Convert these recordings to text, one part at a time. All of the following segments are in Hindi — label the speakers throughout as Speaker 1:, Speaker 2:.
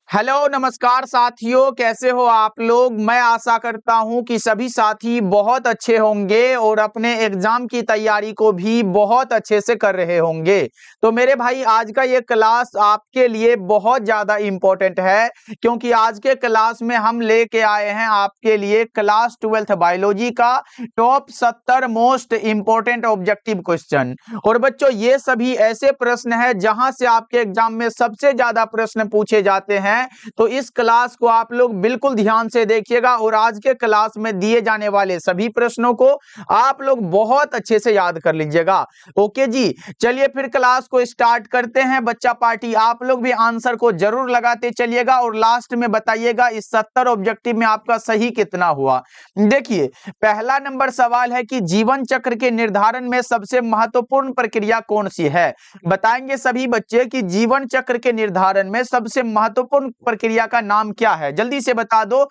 Speaker 1: हेलो नमस्कार साथियों, कैसे हो आप लोग। मैं आशा करता हूं कि सभी साथी बहुत अच्छे होंगे और अपने एग्जाम की तैयारी को भी बहुत अच्छे से कर रहे होंगे। तो मेरे भाई, आज का ये क्लास आपके लिए बहुत ज़्यादा इम्पोर्टेंट है, क्योंकि आज के क्लास में हम लेके आए हैं आपके लिए क्लास 12th बायोलॉजी का top 70 most important objective question. और बच्चों, ये सभी ऐसे प्रश्न हैं जहां से आपके एग्जाम में सबसे ज़्यादा प्रश्न पूछे जाते हैं। तो इस क्लास को आप लोग बिल्कुल ध्यान से देखिएगा और आज के क्लास में दिए जाने वाले सभी प्रश्नों को आप लोग बहुत अच्छे से याद कर लीजिएगा। ओके जी, चलिए फिर क्लास को स्टार्ट करते हैं। बच्चा पार्टी, आप लोग भी आंसर को जरूर लगाते चलिएगा और लास्ट में बताइएगा इस 70 ऑब्जेक्टिव में आपका सही कितना हुआ। देखिए, पहला नंबर सवाल है कि जीवन चक्र के निर्धारण में सबसे महत्वपूर्ण प्रक्रिया कौन सी है। बताएंगे सभी बच्चे कि जीवन चक्र के निर्धारण में सबसे महत्वपूर्ण प्रक्रिया का नाम क्या है, जल्दी से बता दो।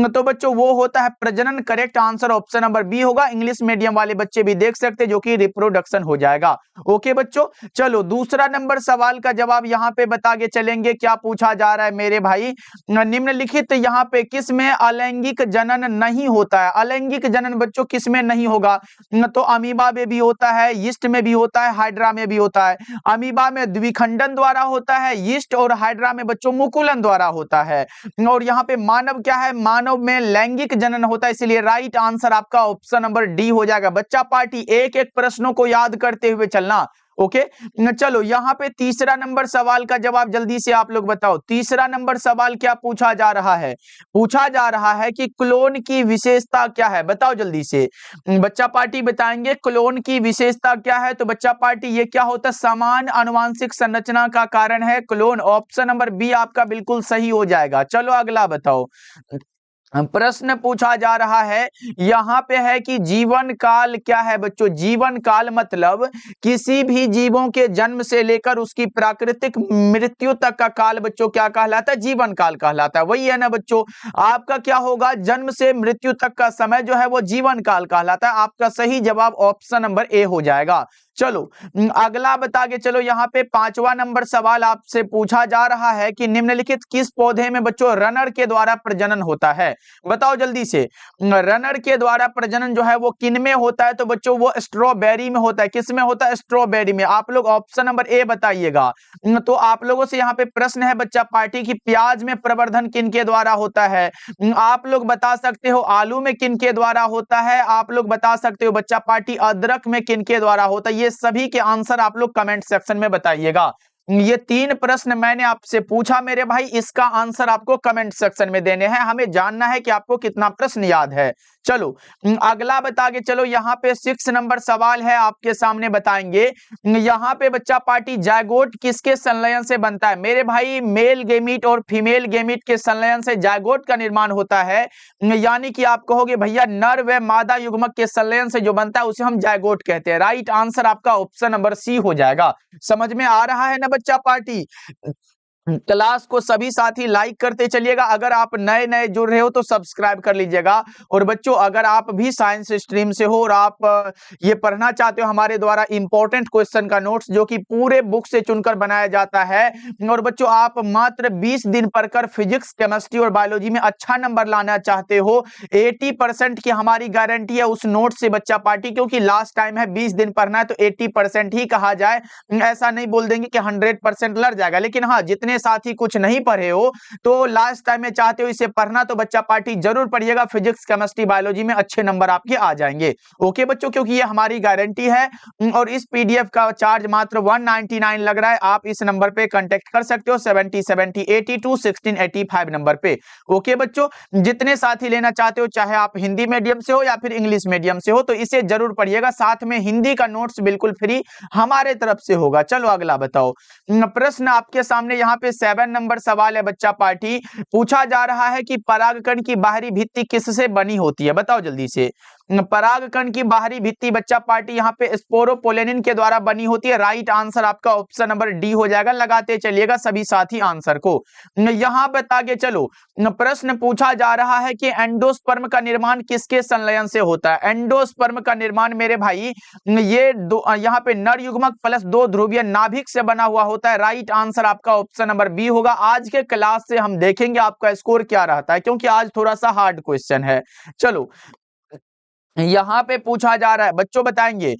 Speaker 1: तो बच्चों, वो होता है प्रजनन। Correct answer option number B होगा। इंग्लिश मीडियम वाले बच्चे भी देख सकते हैं, जो कि रिप्रोडक्शन हो जाएगा। ओके बच्चों, चलो दूसरा नंबर सवाल का जवाब यहाँ पे बता के चलेंगे। क्या पूछा जा रहा है मेरे भाई, निम्नलिखित यहाँ पे किस में अलैंगिक जनन नहीं होता है। अलैंगिक जनन बच्चों किस में नहीं होगा, तो अमीबा में भी होता है, यीस्ट में भी होता है, हाइड्रा में भी होता है। अमीबा में द्विखंडन द्वारा होता है, यीस्ट और हाइड्रा में बच्चों मुकुलन द्वारा होता है। और यहाँ पे मानव क्या है, मानव में लैंगिक जनन होता है, इसलिए राइट आंसर आपका ऑप्शन नंबर डी हो जाएगा। बच्चा पार्टी, एक एक प्रश्नों को याद करते हुए चलना। ओके, चलो यहाँ पे तीसरा नंबर सवाल का जवाब जल्दी से आप लोग बताओ। तीसरा नंबर सवाल क्या पूछा जा रहा है, पूछा जा रहा है कि क्लोन की विशेषता क्या है। बताओ जल्दी से, बच्चा पार्टी बताएंगे क्लोन की विशेषता क्या है। तो बच्चा पार्टी, ये क्या होता है, समान आनुवंशिक संरचना का कारण है क्लोन। ऑप्शन नंबर बी आपका बिल्कुल सही हो जाएगा। चलो अगला बताओ। प्रश्न पूछा जा रहा है यहाँ पे है कि जीवन काल क्या है। बच्चों, जीवन काल मतलब किसी भी जीवों के जन्म से लेकर उसकी प्राकृतिक मृत्यु तक का काल बच्चों क्या कहलाता है, जीवन काल कहलाता है। वही है ना बच्चों, आपका क्या होगा, जन्म से मृत्यु तक का समय जो है वो जीवन काल कहलाता है। आपका सही जवाब ऑप्शन नंबर ए हो जाएगा। चलो अगला बता के चलो। यहाँ पे पांचवा नंबर सवाल आपसे पूछा जा रहा है कि निम्नलिखित किस पौधे में बच्चों रनर के द्वारा प्रजनन होता है। बताओ जल्दी से, रनर के द्वारा प्रजनन जो है वो किन में होता है। तो बच्चों, वो स्ट्रॉबेरी में होता है। किस में होता है, स्ट्रॉबेरी में। आप लोग ऑप्शन नंबर ए बताइएगा। तो आप लोगों से यहाँ पे प्रश्न है बच्चा पार्टी की, प्याज में प्रवर्धन किन के द्वारा होता है। आप लोग बता सकते हो आलू में किन के द्वारा होता है। आप लोग बता सकते हो बच्चा पार्टी अदरक में किन के द्वारा होता है। ये सभी के आंसर आप लोग कमेंट सेक्शन में बताइएगा। ये 3 प्रश्न मैंने आपसे पूछा मेरे भाई, इसका आंसर आपको कमेंट सेक्शन में देने हैं। हमें जानना है कि आपको कितना प्रश्न याद है। चलो अगला बता के चलो। यहाँ पे 6 नंबर सवाल है आपके सामने, बताएंगे। यहाँ पे बच्चा पार्टी, जायगोट किसके संलयन से बनता है। मेरे भाई, मेल गेमीट और फीमेल गेमीट के संलयन से जायगोट का निर्माण होता है। यानी कि आप कहोगे भैया, नर व मादा युग्मक के संलयन से जो बनता है उसे हम जायगोट कहते हैं। राइट आंसर आपका ऑप्शन नंबर सी हो जाएगा। समझ में आ रहा है ना बच्चा पार्टी। क्लास को सभी साथी लाइक करते चलिएगा। अगर आप नए नए जुड़ रहे हो तो सब्सक्राइब कर लीजिएगा। और बच्चों, अगर आप भी साइंस स्ट्रीम से हो और आप ये पढ़ना चाहते हो हमारे द्वारा इंपॉर्टेंट क्वेश्चन का नोट्स, जो कि पूरे बुक से चुनकर बनाया जाता है, और बच्चों आप मात्र 20 दिन पढ़कर फिजिक्स, केमिस्ट्री और बायोलॉजी में अच्छा नंबर लाना चाहते हो, 80% की हमारी गारंटी है उस नोट से बच्चा पार्टी। क्योंकि लास्ट टाइम है, 20 दिन पढ़ना है तो 80% ही कहा जाए। ऐसा नहीं बोल देंगे कि 100% लड़ जाएगा। लेकिन हाँ, जितने साथी कुछ नहीं पढ़े हो तो लास्ट टाइम में चाहते हो इसे पढ़ना, तो बच्चा पार्टी जरूर पढ़िएगा। फिजिक्स, केमिस्ट्री, बायोलॉजी में अच्छे नंबर आपके आ जाएंगे। ओके बच्चों, क्योंकि ये हमारी गारंटी है। और इस पीडीएफ का चार्ज मात्र 199 लग रहा है। आप इस नंबर पे कांटेक्ट कर सकते हो, 7070821685 नंबर पे। ओके बच्चों, जितने साथी लेना चाहते हो, चाहे आप हिंदी मीडियम से हो या फिर इंग्लिश मीडियम से हो, तो इसे जरूर पढ़िएगा। साथ में हिंदी का नोट्स बिल्कुल फ्री हमारे तरफ से होगा। चलो अगला बताओ। प्रश्न आपके सामने यहाँ पे 7 नंबर सवाल है बच्चा पार्टी। पूछा जा रहा है कि परागकण की बाहरी भित्ति किससे बनी होती है। बताओ जल्दी से। परागकण की बाहरी भित्ति बच्चा पार्टी यहाँ पे स्पोरोपोलेनिन के द्वारा बनी होती है। राइट आंसर आपका ऑप्शन नंबर डी हो जाएगा। लगाते चलिएगा सभी साथी आंसर को। यहाँ बता के चलो, प्रश्न पूछा जा रहा है कि एंडोस्पर्म का निर्माण किसके संलयन से होता है। एंडोस्पर्म का निर्माण मेरे भाई ये यहाँ पे नर युग्मक प्लस 2 ध्रुवीय नाभिक से बना हुआ होता है। राइट आंसर आपका ऑप्शन नंबर बी होगा। आज के क्लास से हम देखेंगे आपका स्कोर क्या रहता है, क्योंकि आज थोड़ा सा हार्ड क्वेश्चन है। चलो यहाँ पे पूछा जा रहा है, बच्चों बताएंगे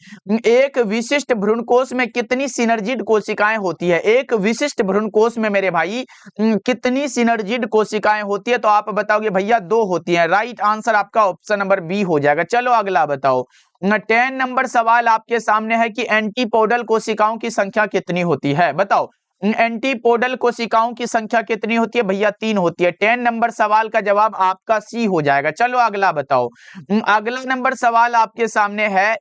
Speaker 1: एक विशिष्ट भ्रूणकोश में कितनी सिनर्जिड कोशिकाएं होती है। एक विशिष्ट भ्रूणकोश में मेरे भाई कितनी सिनर्जिड कोशिकाएं होती है, तो आप बताओगे भैया 2 होती हैं। राइट आंसर आपका ऑप्शन नंबर बी हो जाएगा। चलो अगला बताओ। 10 नंबर सवाल आपके सामने है कि एंटीपोडल कोशिकाओं की संख्या कितनी होती है। बताओ एंटीपोडल कोशिकाओं की संख्या कितनी होती है भैया? 3 होती है। 10 नंबर सवाल का जवाब आपका सी हो जाएगा। चलो अगला बताओ। अगला नंबर सवाल आपके सामने है,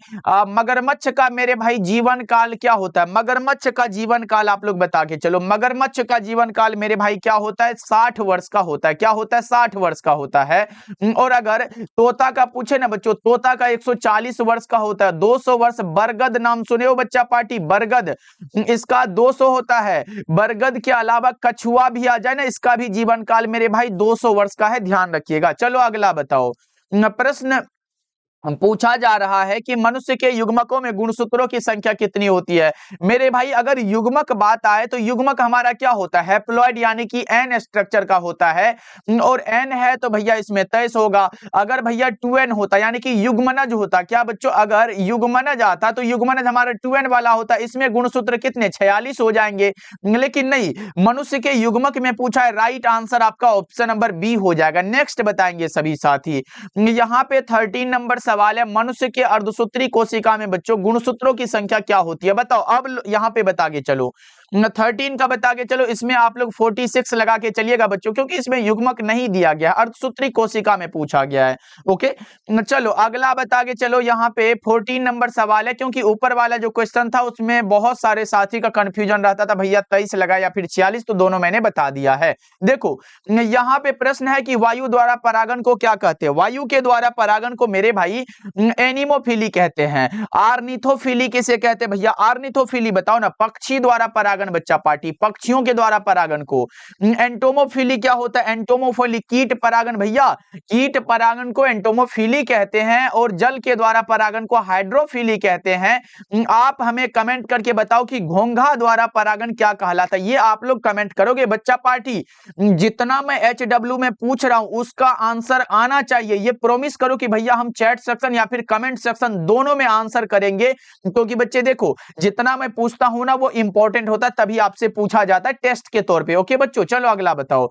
Speaker 1: मगरमच्छ का मेरे भाई जीवन काल क्या होता है। मगरमच्छ का जीवन काल आप लोग बता के चलो। मगरमच्छ का जीवन काल मेरे भाई क्या होता है? 60 वर्ष का होता है। क्या होता है? 60 वर्ष का होता है। और अगर तोता का पूछे ना बच्चों, तोता का 140 वर्ष का होता है। 200 वर्ष। बरगद नाम सुने हो बच्चा पार्टी? बरगद, इसका 200 होता है। बरगद के अलावा कछुआ भी आ जाए ना, इसका भी जीवन काल मेरे भाई 200 वर्ष का है, ध्यान रखिएगा। चलो अगला बताओ। प्रश्न पूछा जा रहा है कि मनुष्य के युग्मकों में गुणसूत्रों की संख्या कितनी होती है। मेरे भाई अगर युग्मक बात आए तो युग्मक हमारा क्या होता है? हैप्लॉइड, यानी कि एन स्ट्रक्चर का होता है। और एन है तो भैया इसमें 23 होगा। अगर भैया 2n होता यानी कि युग्मनज होता, क्या बच्चों अगर युग्मनज आता तो युग्मनज हमारा 2n वाला होता, इसमें गुणसूत्र कितने? 46 हो जाएंगे। लेकिन नहीं, मनुष्य के युग्मक में पूछा है। राइट आंसर आपका ऑप्शन नंबर बी हो जाएगा। नेक्स्ट बताएंगे सभी साथी। यहाँ पे 13 नंबर सवाल है, मनुष्य के अर्धसूत्री कोशिका में बच्चों गुणसूत्रों की संख्या क्या होती है। बताओ। अब यहाँ पे बता के चलो, 13 का बता के चलो। इसमें आप लोग 46 लगा के चलिएगा बच्चों, क्योंकि इसमें युग्मक नहीं दिया गया, अर्धसूत्री कोशिका में पूछा गया है। ओके चलो अगला बता के चलो। यहाँ पे 14 नंबर सवाल है, क्योंकि ऊपर वाला जो क्वेश्चन था उसमें बहुत सारे साथी का कंफ्यूजन रहता था, भैया 23 लगा या फिर 46, तो दोनों मैंने बता दिया है। देखो यहाँ पे प्रश्न है कि वायु द्वारा परागन को क्या कहते हैं। वायु के द्वारा परागन को मेरे भाई एनिमोफिली कहते हैं। आर्निथोफिली किसे कहते हैं भैया? आर्निथोफिली बताओ ना। पक्षी द्वारा परागन बच्चा पार्टी, पक्षियों के द्वारा परागन को। एंटोमोफिली क्या होता है? एंटोमोफिली कीट परागन भैया, कीट परागन को एंटोमोफिली कहते हैं। और जल के द्वारा परागन को हाइड्रोफिली कहते हैं। आप हमें कमेंट करके बताओ कि घोंघा द्वारा परागन क्या कहलाता है। ये आप लोग कमेंट करोगे बच्चा पार्टी। जितना मैं HW में पूछ रहा हूं उसका आंसर आना चाहिए। ये प्रॉमिस करो कि भैया हम चैट सेक्शन या फिर कमेंट सेक्शन दोनों में आंसर करेंगे, क्योंकि बच्चे देखो जितना मैं पूछता हूं ना वो इंपॉर्टेंट होता है, तभी आपसे पूछा जाता है टेस्ट के तौर पे। ओके बच्चों चलो अगला बताओ।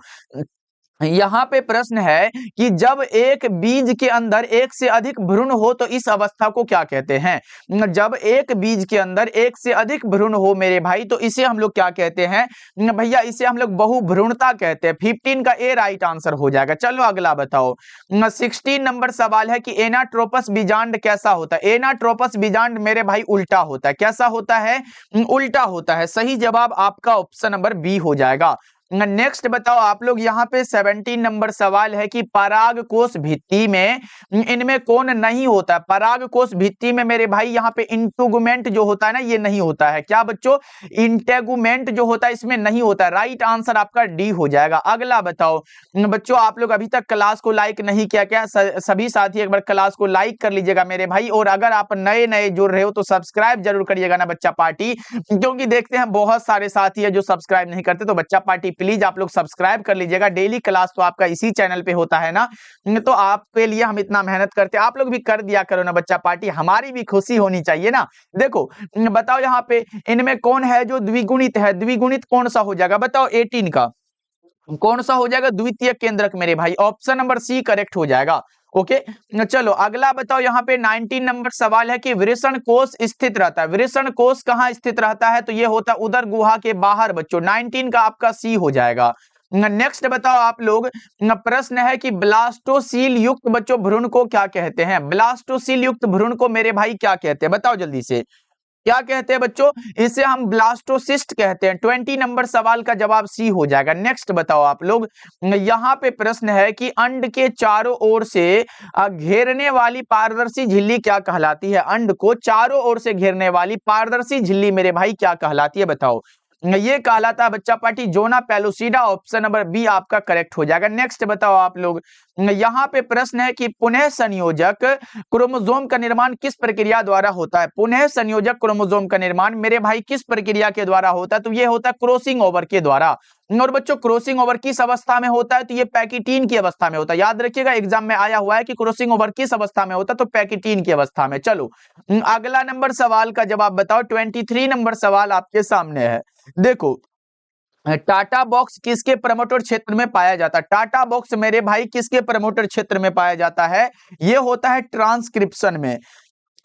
Speaker 1: यहाँ पे प्रश्न है कि जब एक बीज के अंदर एक से अधिक भ्रूण हो तो इस अवस्था को क्या कहते हैं। जब एक बीज के अंदर एक से अधिक भ्रूण हो मेरे भाई तो इसे हम लोग क्या कहते हैं भैया? इसे हम लोग बहुभ्रूणता कहते हैं। 15 का ए राइट आंसर हो जाएगा। चलो अगला बताओ। 16 नंबर सवाल है कि एनाट्रोपस बीजांड कैसा होता है। एनाट्रोपस बीजांड मेरे भाई उल्टा होता है। कैसा होता है? उल्टा होता है। सही जवाब आपका ऑप्शन नंबर बी हो जाएगा। नेक्स्ट बताओ आप लोग। यहाँ पे 17 नंबर सवाल है कि पराग कोष भित्ति में इनमें कौन नहीं होता है। पराग कोष भित्ति में मेरे भाई यहाँ पे इंटेगुमेंट जो होता है ना, ये नहीं होता है। क्या बच्चों? इंटेगुमेंट जो होता है इसमें नहीं होता है। राइट आंसर आपका डी हो जाएगा। अगला बताओ बच्चों। आप लोग अभी तक क्लास को लाइक नहीं किया क्या? सभी साथी एक बार क्लास को लाइक कर लीजिएगा मेरे भाई। और अगर आप नए नए जुड़ रहे हो तो सब्सक्राइब जरूर करिएगा ना बच्चा पार्टी, क्योंकि देखते हैं बहुत सारे साथी है जो सब्सक्राइब नहीं करते। तो बच्चा पार्टी प्लीज आप लोग सब्सक्राइब कर लीजिएगा। डेली क्लास तो आपका इसी चैनल पे होता है ना, तो आपके लिए हम इतना मेहनत करते हैं, आप लोग भी कर दिया करो ना बच्चा पार्टी, हमारी भी खुशी होनी चाहिए ना। देखो बताओ यहाँ पे इनमें कौन है जो द्विगुणित है। द्विगुणित कौन सा हो जाएगा बताओ? 18 का कौन सा हो जाएगा? द्वितीय केंद्रक मेरे भाई। ऑप्शन नंबर सी करेक्ट हो जाएगा। ओके चलो अगला बताओ। यहाँ पे 19 नंबर सवाल है कि वृषण कोष स्थित रहता है। वृषण कोष कहाँ स्थित रहता है? तो ये होता है उदर गुहा के बाहर बच्चों। 19 का आपका सी हो जाएगा। नेक्स्ट बताओ आप लोग। प्रश्न है कि ब्लास्टोसील युक्त बच्चों भ्रूण को क्या कहते हैं। ब्लास्टोसील युक्त भ्रूण को मेरे भाई क्या कहते हैं? बताओ जल्दी से। क्या कहते हैं बच्चों, इसे हम ब्लास्टोसिस्ट कहते हैं। 20 नंबर सवाल का जवाब सी हो जाएगा। नेक्स्ट बताओ आप लोग, यहाँ पे प्रश्न है कि अंड के चारों ओर से घेरने वाली पारदर्शी झिल्ली क्या कहलाती है। अंड को चारों ओर से घेरने वाली पारदर्शी झिल्ली मेरे भाई क्या कहलाती है बताओ। ये कहलाता है बच्चा पार्टी zona pellucida. Option number B आपका करेक्ट हो जाएगा। नेक्स्ट बताओ आप लोग, यहाँ पे प्रश्न है कि पुनः संयोजक क्रोमोसोम का निर्माण किस प्रक्रिया द्वारा होता है। पुनः संयोजक क्रोमोसोम का निर्माण मेरे भाई किस प्रक्रिया के द्वारा होता है, तो ये होता है क्रॉसिंग ओवर के द्वारा। और बच्चों क्रॉसिंग ओवर किस अवस्था में होता है, तो ये पैकिटीन की अवस्था में होता है। याद रखिएगा एग्जाम में आया हुआ है कि क्रॉसिंग ओवर किस अवस्था में होता है, तो पैकिटीन की अवस्था में। चलो अगला नंबर सवाल का जवाब बताओ। 23 नंबर सवाल आपके सामने है। देखो, टाटा बॉक्स किसके प्रमोटर क्षेत्र में पाया जाता है। टाटा बॉक्स मेरे भाई किसके प्रमोटर क्षेत्र में पाया जाता है, ये होता है ट्रांसक्रिप्शन में।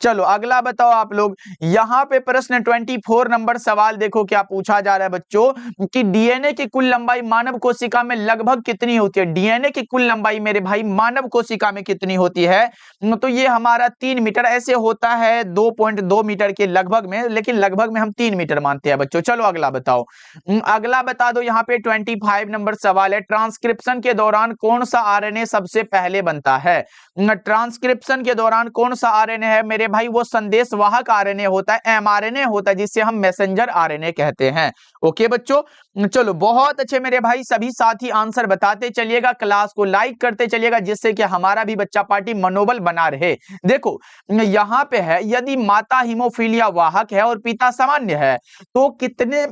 Speaker 1: चलो अगला बताओ आप लोग, यहाँ पे प्रश्न 24 नंबर सवाल देखो क्या पूछा जा रहा है बच्चों, कि डीएनए की कुल लंबाई मानव कोशिका में लगभग कितनी होती है। डीएनए की कुल लंबाई मेरे भाई मानव कोशिका में कितनी होती है, तो ये हमारा 3 मीटर ऐसे होता है, 2.2 मीटर के लगभग में, लेकिन लगभग में हम 3 मीटर मानते हैं बच्चों। चलो अगला बताओ, अगला बता दो। यहाँ पे 25 नंबर सवाल है, ट्रांसक्रिप्शन के दौरान कौन सा आरएनए सबसे पहले बनता है। ट्रांसक्रिप्शन के दौरान कौन सा आरएनए है मेरे भाई, वो संदेश वाहक आरएनए होता है, एमआरएनए होता है, जिसे हम मैसेंजर आरएनए कहते हैं। ओके बच्चों, चलो बहुत अच्छे मेरे भाई, सभी साथी आंसर बताते चलिएगा, क्लास को लाइक करते चलिएगा, जिससे कि हमारा भी बच्चा पार्टी मनोबल बना रहे। देखो यहाँ पे है, यदि माता हीमोफीलिया वाहक है और पिता सामान्य है, तो कितने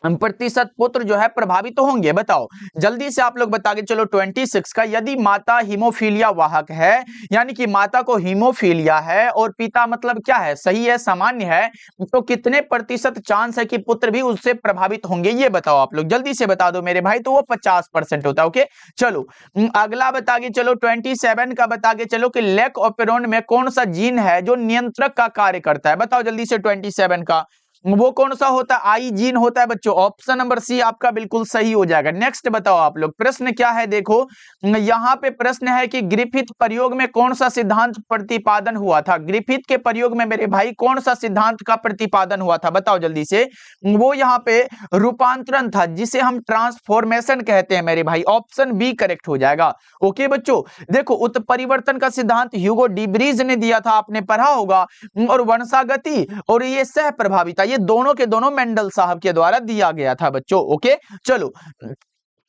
Speaker 1: प्रतिशत पुत्र जो है प्रभावित तो होंगे, बताओ जल्दी से आप लोग बता के चलो। 26 का, यदि माता हीमोफीलिया वाहक है, यानी कि माता को हीमोफीलिया है और पिता मतलब क्या है, सही है, सामान्य है, तो कितने प्रतिशत चांस है कि पुत्र भी उससे प्रभावित होंगे, ये बताओ आप लोग जल्दी से बता दो मेरे भाई। तो वो 50% होता है। ओके चलो अगला बता के चलो, 27 का बता के चलो कि लैक ऑपेरोन में कौन सा जीन है जो नियंत्रक का कार्य करता है, बताओ जल्दी से। 27 का वो कौन सा होता है, आई जीन होता है बच्चों। ऑप्शन नंबर सी आपका बिल्कुल सही हो जाएगा। नेक्स्ट बताओ आप लोग, प्रश्न क्या है देखो, यहाँ पे प्रश्न है कि ग्रिफिथ प्रयोग में कौन सा सिद्धांत प्रतिपादन हुआ था। ग्रिफिथ के प्रयोग में मेरे भाई कौन सा सिद्धांत का प्रतिपादन हुआ था, बताओ जल्दी से। वो यहाँ पे रूपांतरण था, जिसे हम ट्रांसफॉर्मेशन कहते हैं मेरे भाई। ऑप्शन बी करेक्ट हो जाएगा। ओके बच्चों, देखो उत्परिवर्तन का सिद्धांत ह्यूगो डिब्रीज ने दिया था, आपने पढ़ा होगा, और वंशागति और ये सह प्रभाविता, ये दोनों के दोनों मेंडल साहब के द्वारा दिया गया था बच्चों। ओके चलो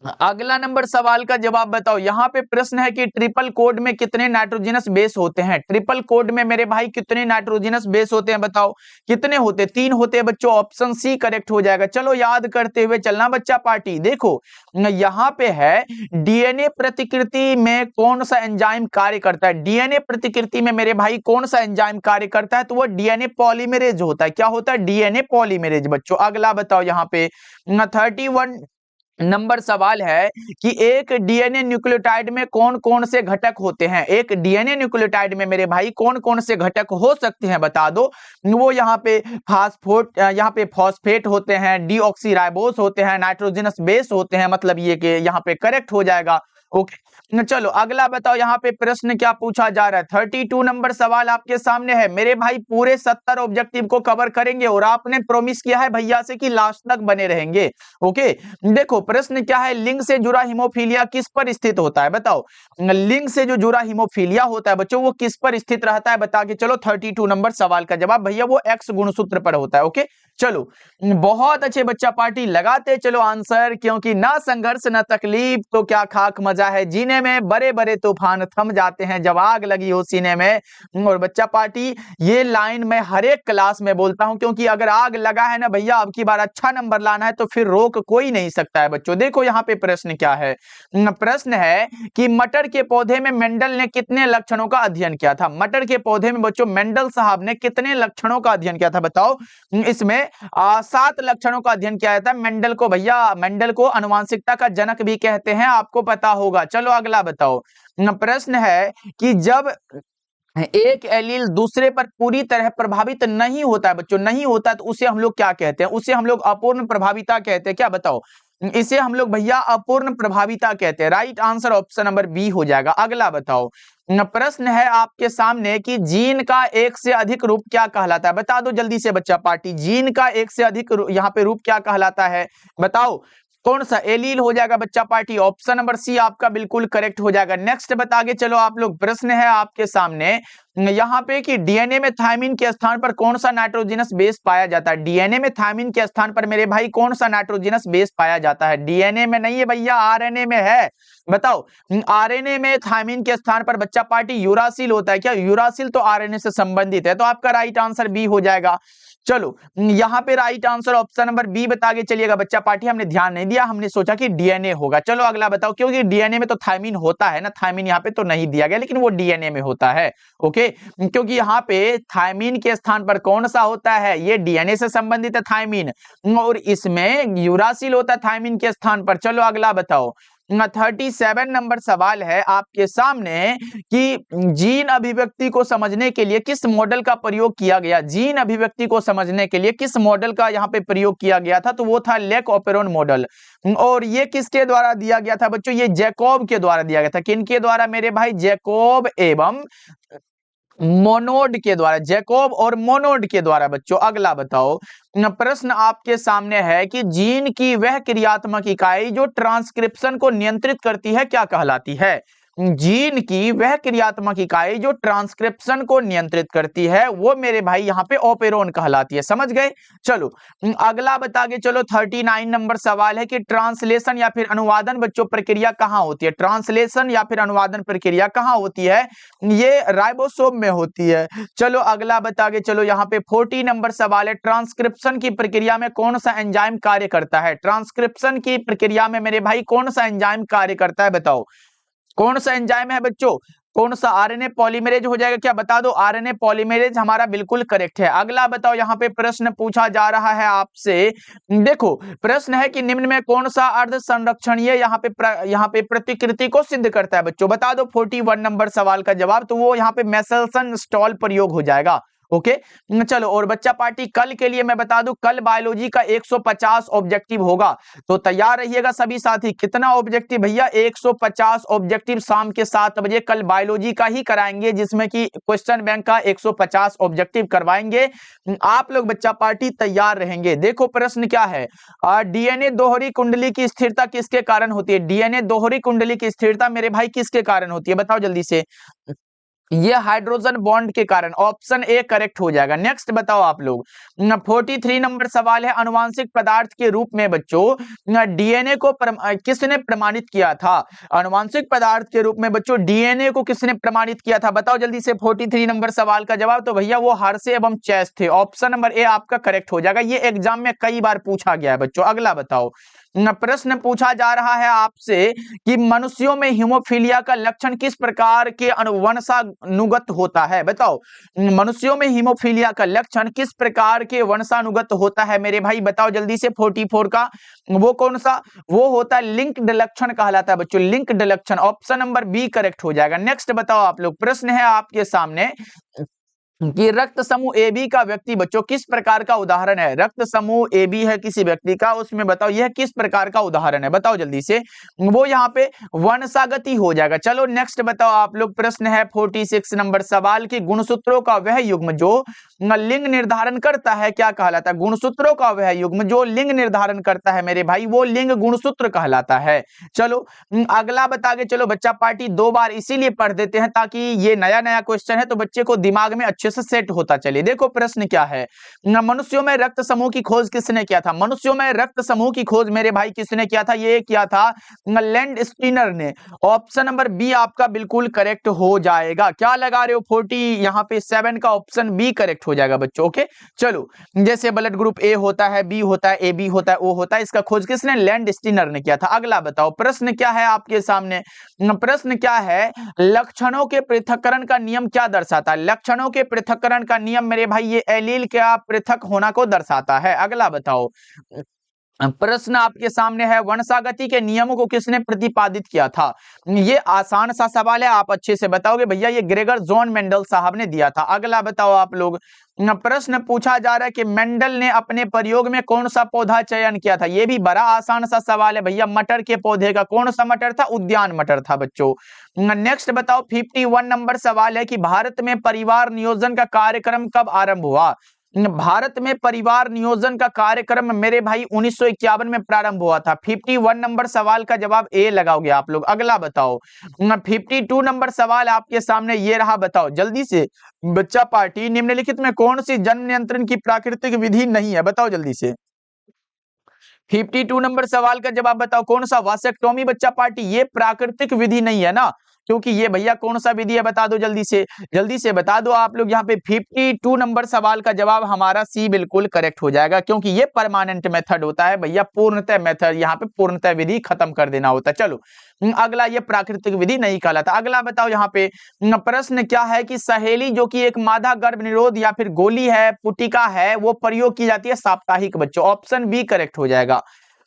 Speaker 1: अगला नंबर सवाल का जवाब बताओ। यहाँ पे प्रश्न है कि ट्रिपल कोड में कितने नाइट्रोजनस बेस होते हैं। ट्रिपल कोड में मेरे भाई कितने नाइट्रोजनस बेस होते हैं, बताओ कितने होते, 3 होते हैं बच्चों। ऑप्शन सी करेक्ट हो जाएगा। चलो याद करते हुए चलना बच्चा पार्टी। देखो यहाँ पे है, डीएनए प्रतिकृति में कौन सा एंजाइम कार्य करता है। डीएनए प्रतिकृति में मेरे भाई कौन सा एंजाइम कार्य करता है, तो वो डीएनए पॉलीमरेज होता है। क्या होता है, डीएनए पॉलीमरेज बच्चों। अगला बताओ, यहाँ पे 31 नंबर सवाल है कि एक डीएनए न्यूक्लियोटाइड में कौन कौन से घटक होते हैं। एक डीएनए न्यूक्लियोटाइड में मेरे भाई कौन कौन से घटक हो सकते हैं, बता दो। वो यहाँ पे फॉस्फेट होते हैं, डीऑक्सीराइबोस होते हैं, नाइट्रोजनस बेस होते हैं, मतलब ये कि यहाँ पे करेक्ट हो जाएगा। ओके चलो अगला बताओ, यहाँ पे प्रश्न क्या पूछा जा रहा है। 32 नंबर सवाल आपके सामने है मेरे भाई, पूरे 70 ऑब्जेक्टिव को कवर करेंगे और आपने प्रॉमिस किया है भैया से कि लास्ट तक बने रहेंगे। ओके देखो प्रश्न क्या है, लिंग से जुड़ा हीमोफीलिया किस पर स्थित होता है, बताओ। लिंग से जो जुड़ा हीमोफीलिया होता है बच्चों, वो किस पर स्थित रहता है, बता के चलो। 32 नंबर सवाल का जवाब भैया वो एक्स गुणसूत्र पर होता है। ओके चलो बहुत अच्छे बच्चा पार्टी, लगाते चलो आंसर, क्योंकि ना संघर्ष ना तकलीफ तो क्या खाक मजा है जीने में, बड़े बड़े तूफान थम जाते हैं जब आग लगी हो सीने में। और बच्चा पार्टी ये लाइन मैं हर एक क्लास में बोलता हूं, क्योंकि अगर आग लगा है ना भैया, अब की बार अच्छा नंबर लाना है तो फिर रोक कोई नहीं सकता है बच्चों। देखो यहाँ पे प्रश्न क्या है, प्रश्न है कि मटर के पौधे में मेंडल ने कितने लक्षणों का अध्ययन किया था। मटर के पौधे में बच्चों मेंडल साहब ने कितने लक्षणों का अध्ययन किया था, बताओ। इसमें 7 लक्षणों का अध्ययन किया जाता है। मेंडल को भैया, मेंडल को आनुवंशिकता का जनक भी कहते हैं, आपको पता होगा। चलो अगला बताओ, प्रश्न है कि जब एक एलील दूसरे पर पूरी तरह प्रभावित नहीं होता है बच्चों, नहीं होता, तो उसे हम लोग क्या कहते हैं, उसे हम लोग अपूर्ण प्रभाविता कहते हैं। क्या बताओ, इसे हम लोग भैया अपूर्ण प्रभाविता कहते हैं। Right answer option number B हो जाएगा। अगला बताओ, प्रश्न है आपके सामने कि जीन का एक से अधिक रूप क्या कहलाता है? बता दो जल्दी से बच्चा पार्टी, जीन का एक से अधिक यहाँ पे रूप क्या कहलाता है? बताओ कौन सा? एलील हो जाएगा बच्चा पार्टी। ऑप्शन नंबर सी आपका बिल्कुल करेक्ट हो जाएगा। नेक्स्ट बता के चलो आप लोग, प्रश्न है आपके सामने यहाँ पे कि डीएनए में थायमिन के स्थान पर कौन सा नाइट्रोजनस बेस पाया जाता है? डीएनए में थायमिन के स्थान पर मेरे भाई कौन सा नाइट्रोजनस बेस पाया जाता है? डीएनए में नहीं है भैया, आरएनए में है। बताओ, आरएनए में थायमिन के स्थान पर बच्चा पार्टी यूरासिल होता है क्या? यूरासिल तो आरएनए से संबंधित है, तो आपका राइट आंसर बी हो जाएगा। चलो यहाँ पे right answer option number B बता के चलिएगा बच्चा पार्टी। हमने ध्यान नहीं दिया, हमने सोचा कि डीएनए होगा। चलो अगला बताओ, क्योंकि डीएनए में तो थायमिन होता है ना, थायमिन यहाँ पे तो नहीं दिया गया, लेकिन वो डीएनए में होता है। ओके, क्योंकि यहाँ पे थायमिन के स्थान पर कौन सा होता है? ये डीएनए से संबंधित है थायमिन, और इसमें यूरासिल होता है थायमिन के स्थान पर। चलो अगला बताओ, 37 नंबर सवाल है आपके सामने कि जीन अभिव्यक्ति को समझने के लिए किस मॉडल का प्रयोग किया गया? जीन अभिव्यक्ति को समझने के लिए किस मॉडल का यहाँ पे प्रयोग किया गया था? तो वो था लेक ओपेरोन मॉडल। और ये किसके द्वारा दिया गया था बच्चों? ये जैकोब के द्वारा दिया गया था। किनके द्वारा मेरे भाई? जैकोब एवं मोनोड के द्वारा। जैकोब और मोनोड के द्वारा बच्चों। अगला बताओ, प्रश्न आपके सामने है कि जीन की वह क्रियात्मक इकाई जो ट्रांसक्रिप्शन को नियंत्रित करती है क्या कहलाती है? जीन की वह क्रियात्मक इकाई जो ट्रांसक्रिप्शन को नियंत्रित करती है वो मेरे भाई यहाँ पे ओपेरोन कहलाती है। समझ गए? चलो अगला बता के चलो, 39 नंबर सवाल है कि ट्रांसलेशन या फिर अनुवादन बच्चों प्रक्रिया कहाँ होती है? ट्रांसलेशन या फिर अनुवादन प्रक्रिया कहाँ होती है? ये राइबोसोम में होती है। चलो अगला बता के चलो, यहाँ पे 40 नंबर सवाल है, ट्रांसक्रिप्शन की प्रक्रिया में कौन सा एंजाइम कार्य करता है? ट्रांसक्रिप्शन की प्रक्रिया में मेरे भाई कौन सा एंजाइम कार्य करता है? बताओ कौन सा एंजाइम है बच्चों? कौन सा? आरएनए पॉलीमरेज हो जाएगा क्या? बता दो। आरएनए पॉलीमरेज हमारा बिल्कुल करेक्ट है। अगला बताओ, यहाँ पे प्रश्न पूछा जा रहा है आपसे। देखो प्रश्न है कि निम्न में कौन सा अर्ध संरक्षणीय यहाँ पे प्रतिकृति को सिद्ध करता है बच्चों? बता दो 41 नंबर सवाल का जवाब। तो वो यहाँ पे मेसेल्सन स्टॉल प्रयोग हो जाएगा। ओके, चलो और बच्चा पार्टी कल के लिए मैं बता दूं, कल बायोलॉजी का 150 ऑब्जेक्टिव होगा, तो तैयार रहिएगा सभी साथी। कितना ऑब्जेक्टिव भैया? 150 ऑब्जेक्टिव शाम के 7 बजे कल बायोलॉजी का ही कराएंगे, जिसमें कि क्वेश्चन बैंक का 150 ऑब्जेक्टिव करवाएंगे। आप लोग बच्चा पार्टी तैयार रहेंगे। देखो प्रश्न क्या है, डीएनए दोहरी कुंडली की स्थिरता किसके कारण होती है? डीएनए दोहरी कुंडली की स्थिरता मेरे भाई किसके कारण होती है? बताओ जल्दी से। ये हाइड्रोजन बॉन्ड के कारण। ऑप्शन ए करेक्ट हो जाएगा। नेक्स्ट बताओ आप लोग, 43 नंबर सवाल है, अनुवांशिक पदार्थ के रूप में बच्चों डीएनए को किसने प्रमाणित किया था? अनुवांशिक पदार्थ के रूप में बच्चों डीएनए को किसने प्रमाणित किया था? बताओ जल्दी से 43 नंबर सवाल का जवाब। तो भैया वो हर्षे एवं चेस थे। ऑप्शन नंबर ए आपका करेक्ट हो जाएगा। ये एग्जाम में कई बार पूछा गया है बच्चों। अगला बताओ, प्रश्न पूछा जा रहा है आपसे कि मनुष्यों में हीमोफीलिया का लक्षण किस प्रकार के वंशानुगत होता है? बताओ मनुष्यों में हीमोफीलिया का लक्षण किस प्रकार के वंशानुगत होता है मेरे भाई? बताओ जल्दी से। 44 का वो कौन सा? वो होता है लिंक्ड लक्षण कहलाता है बच्चों, लिंक्ड लक्षण। ऑप्शन नंबर बी करेक्ट हो जाएगा। नेक्स्ट बताओ आप लोग, प्रश्न है आपके सामने कि रक्त समूह ए बी का व्यक्ति बच्चों किस प्रकार का उदाहरण है? रक्त समूह ए बी है किसी व्यक्ति का, उसमें बताओ यह किस प्रकार का उदाहरण है? बताओ जल्दी से। वो यहाँ पे वंशागति हो जाएगा। चलो नेक्स्ट बताओ आप लोग, प्रश्न है 46 नंबर सवाल की गुणसूत्रों का वह युग्म जो लिंग निर्धारण करता है क्या कहलाता है? गुणसूत्रों का वह युग्म जो लिंग निर्धारण करता है मेरे भाई, वो लिंग गुणसूत्र कहलाता है। चलो अगला बता के चलो बच्चा पार्टी। 2 बार इसीलिए पढ़ देते हैं ताकि ये नया नया क्वेश्चन है तो बच्चे को दिमाग में अच्छे से सेट होता चले। देखो प्रश्न क्या है, मनुष्यों में रक्त समूह की खोज किसने किया था? मनुष्यों में रक्त समूह की खोज मेरे भाई किसने किया था? ये किया था लैंड स्टीनर ने। ऑप्शन नंबर बी आपका बिल्कुल करेक्ट हो जाएगा। क्या लगा रहे हो? 40 यहाँ पे 7 का ऑप्शन बी करेक्ट हो जाएगा बच्चों। ओके, चलो जैसे ब्लड ग्रुप ए होता है, बी होता है, ए बी होता है, ओ होता है, इसका खोज किसने? लैंड स्टीनर ने किया था। अगला बताओ, प्रश्न क्या है आपके सामने? प्रश्न क्या है, लक्षणों के पृथक्करण का नियम क्या दर्शाता है? लक्षणों के पृथक्करण का नियम मेरे भाई ये एलील का पृथक होना को दर्शाता है। अगला बताओ, प्रश्न आपके सामने है, वंशागति के नियमों को किसने प्रतिपादित किया था? ये आसान सा सवाल है, आप अच्छे से बताओगे भैया, ये ग्रेगर जॉन मेंडल साहब ने दिया था। अगला बताओ आप लोग। प्रश्न पूछा जा रहा है कि मेंडल ने अपने प्रयोग में कौन सा पौधा चयन किया था? ये भी बड़ा आसान सा सवाल है भैया, मटर के पौधे का। कौन सा मटर था? उद्यान मटर था बच्चों। नेक्स्ट बताओ, 51 नंबर सवाल है कि भारत में परिवार नियोजन का कार्यक्रम कब आरंभ हुआ? भारत में परिवार नियोजन का कार्यक्रम मेरे भाई 1951 में प्रारंभ हुआ था। 51 नंबर सवाल का जवाब ए लगाओगे आप लोग। अगला बताओ, 52 नंबर सवाल आपके सामने ये रहा, बताओ जल्दी से बच्चा पार्टी, निम्नलिखित में कौन सी जन्म नियंत्रण की प्राकृतिक विधि नहीं है? बताओ जल्दी से। 52 नंबर सवाल का जवाब बताओ, कौन सा? वासेक्टोमी बच्चा पार्टी, ये प्राकृतिक विधि नहीं है ना, क्योंकि ये भैया कौन सा विधि है? बता दो जल्दी से बता दो आप लोग। यहाँ पे 52 नंबर सवाल का जवाब हमारा सी बिल्कुल करेक्ट हो जाएगा, क्योंकि ये परमानेंट मेथड होता है भैया, पूर्णतः मेथड, यहाँ पे पूर्णतः विधि खत्म कर देना होता है। चलो अगला, ये प्राकृतिक विधि नहीं कहलाता। अगला बताओ, यहाँ पे प्रश्न क्या है कि सहेली जो कि एक मादा गर्भ निरोध या फिर गोली है, पुटिका है, वो प्रयोग की जाती है साप्ताहिक बच्चों। ऑप्शन बी करेक्ट हो जाएगा।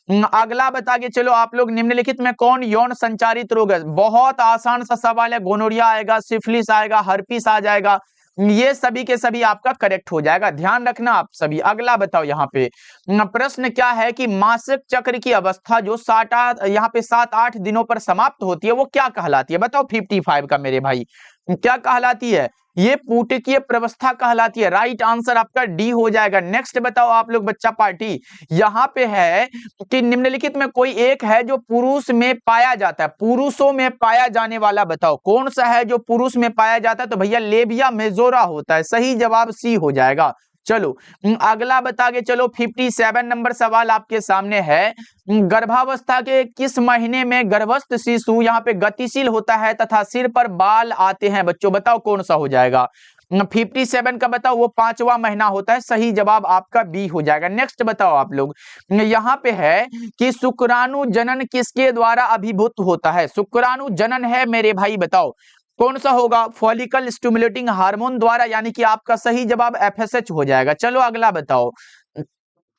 Speaker 1: अगला बता के चलो आप लोग, निम्नलिखित में कौन यौन संचारित रोग है? बहुत आसान सा सवाल है, गोनोरिया आएगा, सिफिलिस आएगा, हर्पिस आ जाएगा, ये सभी के सभी आपका करेक्ट हो जाएगा, ध्यान रखना आप सभी। अगला बताओ, यहाँ पे प्रश्न क्या है कि मासिक चक्र की अवस्था जो 7-8 दिनों पर समाप्त होती है, वो क्या कहलाती है? बताओ 55 का मेरे भाई, क्या कहलाती है? ये पुटकीय प्रवस्था कहलाती है। राइट आंसर आपका डी हो जाएगा। नेक्स्ट बताओ आप लोग बच्चा पार्टी, यहाँ पे है कि निम्नलिखित में कोई एक है जो पुरुष में पाया जाता है, पुरुषों में पाया जाने वाला, बताओ कौन सा है जो पुरुष में पाया जाता है? तो भैया लेबिया मेजोरा होता है, सही जवाब सी हो जाएगा। चलो अगला बता के चलो, 57 नंबर सवाल आपके सामने है, गर्भावस्था के किस महीने में गर्भस्थ शिशु यहाँ पे गतिशील होता है तथा सिर पर बाल आते हैं बच्चों? बताओ कौन सा हो जाएगा? 57 का बताओ, वो 5वां महीना होता है, सही जवाब आपका बी हो जाएगा। नेक्स्ट बताओ आप लोग, यहाँ पे है कि शुक्राणु जनन किसके द्वारा अभिभूत होता है? शुक्राणु जनन है मेरे भाई, बताओ कौन सा होगा? फॉलिकल स्टिमुलेटिंग हार्मोन द्वारा, यानी कि आपका सही जवाब FSH हो जाएगा। चलो अगला बताओ,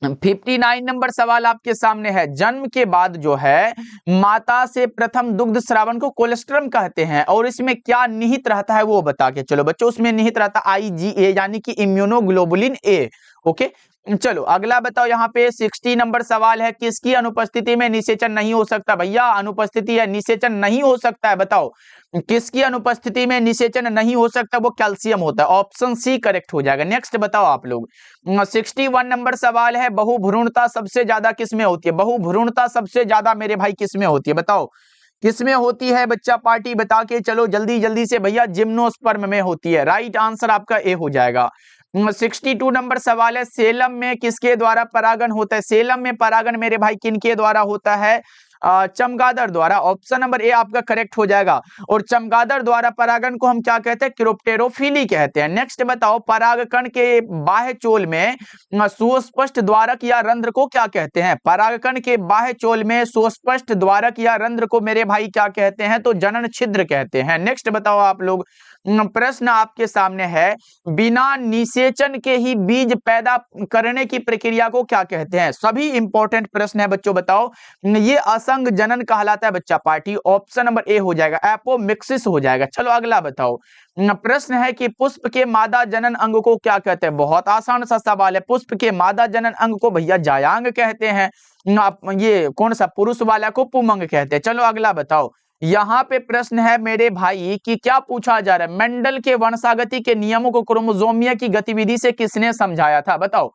Speaker 1: 59 नंबर सवाल आपके सामने है, जन्म के बाद जो है माता से प्रथम दुग्ध स्रावन को कोलेस्ट्रम कहते हैं, और इसमें क्या निहित रहता है वो बता के चलो बच्चों। उसमें निहित रहता है IgA, यानी कि इम्यूनोग्लोबुलिन A। ओके, चलो अगला बताओ, यहाँ पे 60 नंबर सवाल है, किसकी अनुपस्थिति में निषेचन नहीं हो सकता? भैया अनुपस्थिति है, निषेचन नहीं हो सकता है, बताओ किसकी अनुपस्थिति में निषेचन नहीं हो सकता? वो कैल्शियम होता है, ऑप्शन सी करेक्ट हो जाएगा। नेक्स्ट बताओ आप लोग, 61 नंबर सवाल है, बहुभ्रूणता सबसे ज्यादा किसमें होती है? बहुभ्रूणता सबसे ज्यादा मेरे भाई किसमें होती है? बताओ किसमें होती है बच्चा पार्टी, बता के चलो जल्दी से भैया। जिम्नोस्पर्म में होती है, राइट आंसर आपका ए हो जाएगा। 62 नंबर सवाल है, सेलम में किसके द्वारा परागण होता है? सेलम में परागण मेरे भाई किनके द्वारा होता है? चमगादड़ द्वारा। ऑप्शन नंबर ए आपका करेक्ट हो जाएगा। और चमगादड़ द्वारा परागण को हम क्या कहते हैं? क्रिप्टेरोफिली कहते हैं। नेक्स्ट बताओ, परागकण के बाह्य चोल में सुस्पष्ट द्वारक या रंध्र को क्या कहते हैं? परागकण के बाह्य चोल में सुस्पष्ट द्वारक या रंध्र को मेरे भाई क्या कहते हैं? तो जनन छिद्र कहते हैं। नेक्स्ट बताओ आप लोग, प्रश्न आपके सामने है, बिना निषेचन के ही बीज पैदा करने की प्रक्रिया को क्या कहते हैं? सभी इंपॉर्टेंट प्रश्न है बच्चों, बताओ। ये असंग जनन कहलाता है बच्चा पार्टी, ऑप्शन नंबर ए हो जाएगा, एपोमिक्सिस हो जाएगा। चलो अगला बताओ, प्रश्न है कि पुष्प के मादा जनन अंग को क्या कहते हैं? बहुत आसान सा सवाल है, पुष्प के मादा जनन अंग को भैया जायांग कहते हैं। ये कौन सा? पुरुष वाला को पुमंग कहते हैं। चलो अगला बताओ, यहाँ पे प्रश्न है मेरे भाई कि क्या पूछा जा रहा है, मेंडल के वंशागति के नियमों को क्रोमोसोमीय की गतिविधि से किसने समझाया था? बताओ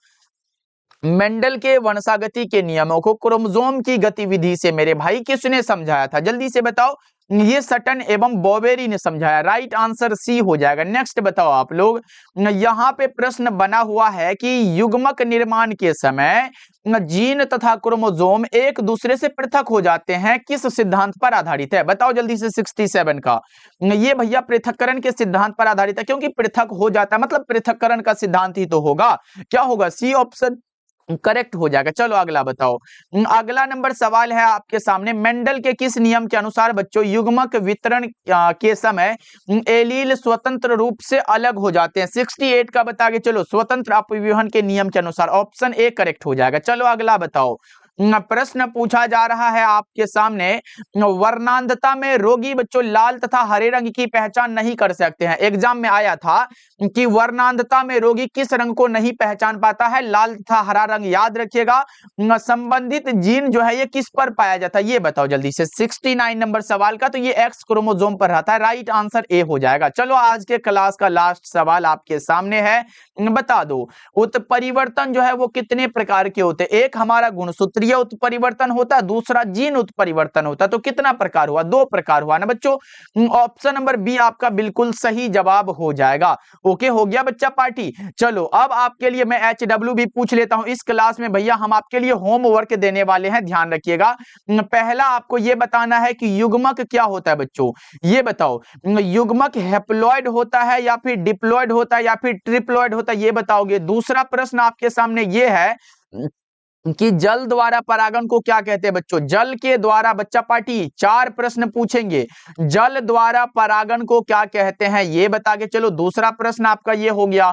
Speaker 1: मेंडल के वंशागति के नियमों को क्रोमोसोम की गतिविधि से मेरे भाई किसने समझाया था? जल्दी से बताओ। ये सटन एवं बॉवेरी ने समझाया, राइट आंसर सी हो जाएगा। नेक्स्ट बताओ आप लोग, यहाँ पे प्रश्न बना हुआ है कि युग्मक निर्माण के समय जीन तथा क्रोमोसोम एक दूसरे से पृथक हो जाते हैं, किस सिद्धांत पर आधारित है? बताओ जल्दी से। 67 का, ये भैया पृथक्करण के सिद्धांत पर आधारित है, क्योंकि पृथक हो जाता है मतलब पृथक्करण का सिद्धांत ही तो होगा। क्या होगा? सी ऑप्शन करेक्ट हो जाएगा। चलो अगला बताओ, अगला नंबर सवाल है आपके सामने, मेंडल के किस नियम के अनुसार बच्चों युग्मक वितरण के समय एलील स्वतंत्र रूप से अलग हो जाते हैं? 68 का बता के चलो, स्वतंत्र अपव्यूहन के नियम के अनुसार, ऑप्शन ए करेक्ट हो जाएगा। चलो अगला बताओ, प्रश्न पूछा जा रहा है आपके सामने, वर्णांधता में रोगी बच्चों लाल तथा हरे रंग की पहचान नहीं कर सकते हैं। एग्जाम में आया था कि वर्णांधता में रोगी किस रंग को नहीं पहचान पाता है, लाल तथा हरा रंग। याद रखिएगा, संबंधित जीन जो है ये किस पर पाया जाता है, ये बताओ जल्दी से। 69 नंबर सवाल का तो ये एक्स क्रोमोसोम पर रहता है। राइट आंसर ए हो जाएगा। चलो आज के क्लास का लास्ट सवाल आपके सामने है, बता दो उत्परिवर्तन जो है वो कितने प्रकार के होते हैं। एक हमारा गुणसूत्रीय उत्परिवर्तन होता है, दूसरा जीन उत्परिवर्तन होता है। तो कितना प्रकार हुआ, 2 प्रकार हुआ ना बच्चों। ऑप्शन नंबर बी आपका बिल्कुल सही जवाब हो जाएगा। ओके, हो गया बच्चा पार्टी। चलो अब आपके लिए मैं HW भी पूछ लेता हूं इस क्लास में। भैया हम आपके लिए होमवर्क देने वाले हैं, ध्यान रखिएगा। पहला आपको यह बताना है कि युग्मक क्या होता है बच्चों, ये बताओ। युग्मक हैप्लॉइड होता है या फिर डिप्लॉइड होता है या फिर ट्रिप्लॉइड होता है, ये बताओगे। दूसरा प्रश्न आपके सामने ये है कि जल द्वारा परागण को क्या कहते हैं बच्चों। जल के द्वारा, बच्चा पार्टी 4 प्रश्न पूछेंगे, जल द्वारा परागण को क्या कहते हैं ये बता के चलो। दूसरा प्रश्न आपका ये हो गया।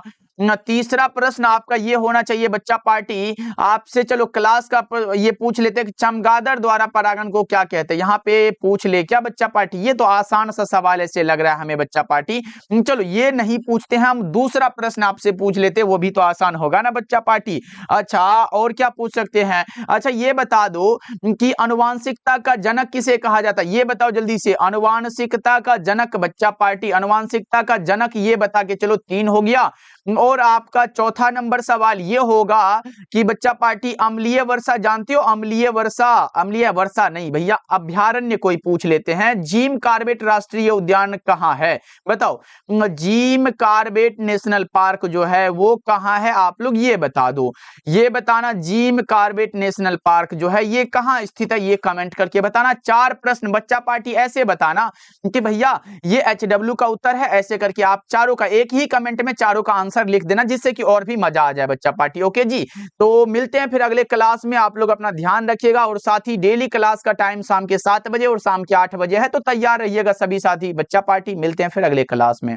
Speaker 1: तीसरा प्रश्न आपका ये होना चाहिए बच्चा पार्टी आपसे, चलो क्लास का ये पूछ लेते हैं कि चमगादड़ द्वारा परागण को क्या कहते हैं। यहाँ पे पूछ ले क्या बच्चा पार्टी, ये तो आसान सा सवाल ऐसे लग रहा है हमें बच्चा पार्टी। चलो ये नहीं पूछते हैं हम, दूसरा प्रश्न आपसे पूछ लेते, वो भी तो आसान होगा ना बच्चा पार्टी। अच्छा और क्या पूछ सकते हैं, अच्छा ये बता दो कि अनुवांशिकता का जनक किसे कहा जाता है, ये बताओ जल्दी से। अनुवांशिकता का जनक बच्चा पार्टी, अनुवांशिकता का जनक ये बता के चलो। 3 हो गया। और आपका चौथा नंबर सवाल ये होगा कि बच्चा पार्टी अम्लीय वर्षा जानते हो, अम्लीय वर्षा, अम्लीय वर्षा नहीं भैया, अभ्यारण्य कोई पूछ लेते हैं। जिम कॉर्बेट राष्ट्रीय उद्यान कहाँ है बताओ। जिम कॉर्बेट नेशनल पार्क जो है वो कहाँ है, आप लोग ये बता दो, ये बताना। जिम कॉर्बेट नेशनल पार्क जो है ये कहाँ स्थित है, ये कमेंट करके बताना। 4 प्रश्न बच्चा पार्टी ऐसे बताना कि भैया ये HW का उत्तर है, ऐसे करके आप चारों का एक ही कमेंट में चारों का आंसर लिख देना, जिससे कि और भी मजा आ जाए बच्चा पार्टी। ओके जी, तो मिलते हैं फिर अगले क्लास में। आप लोग अपना ध्यान रखिएगा और साथ ही डेली क्लास का टाइम शाम के 7 बजे और शाम के 8 बजे है, तो तैयार रहिएगा सभी साथी। बच्चा पार्टी मिलते हैं फिर अगले क्लास में।